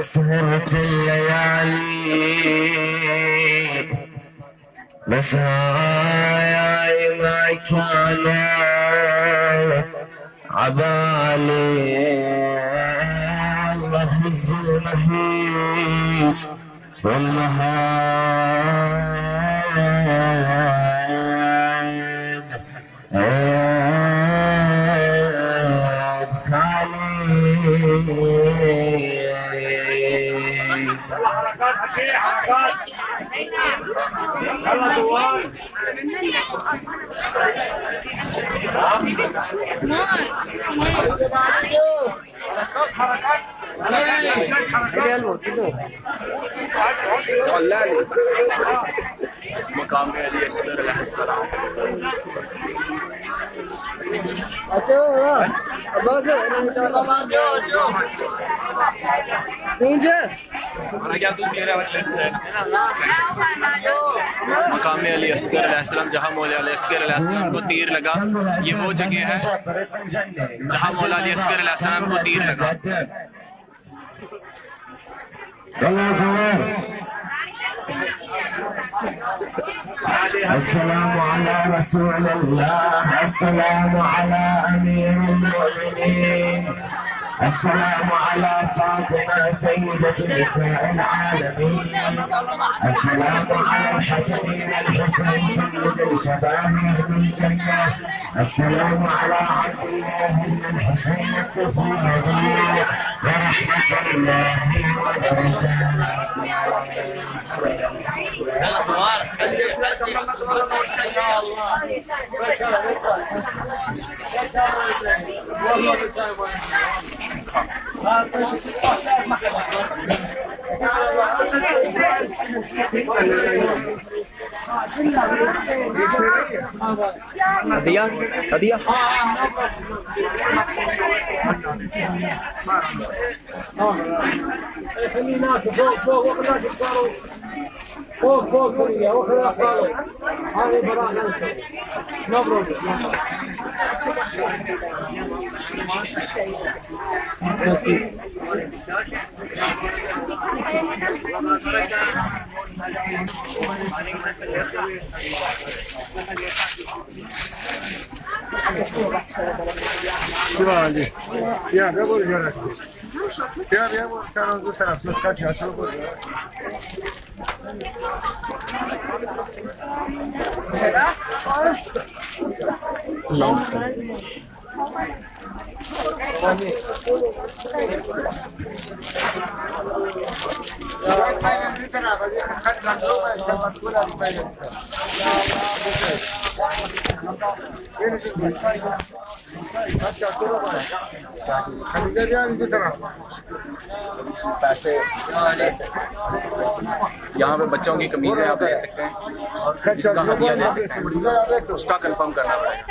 سهرت الليالي بس هاي ما كان عبالي الله هز المهيب والمهاب عيد خالي حركات يلا زوار حركات مقام علي أصغر عليه السلام मकाम अली असगर अलैहिस्सलाम जहाँ मौला अली असगर अलैहिस्सलाम को तीर लगा, ये वो जगह है जहाँ मौला अली असगर अलैहिस्सलाम को तीर लगा। السلام على رسول الله، السلام على أمير المؤمنين، السلام على فاطمة سيدة نساء العالمين، السلام على الحسنين الحسين سيد الشباب أهل الجنة، السلام على عبد الله بن الحسين الصفوي ورحمة الله هدية فوق يا اخي هذه براءة مبروك يا पैसे यहाँ पे बच्चों की कमीजें आप दे सकते हैं, जिसका हदिया दे सकते हैं, उसका कंफर्म करना पड़ेगा।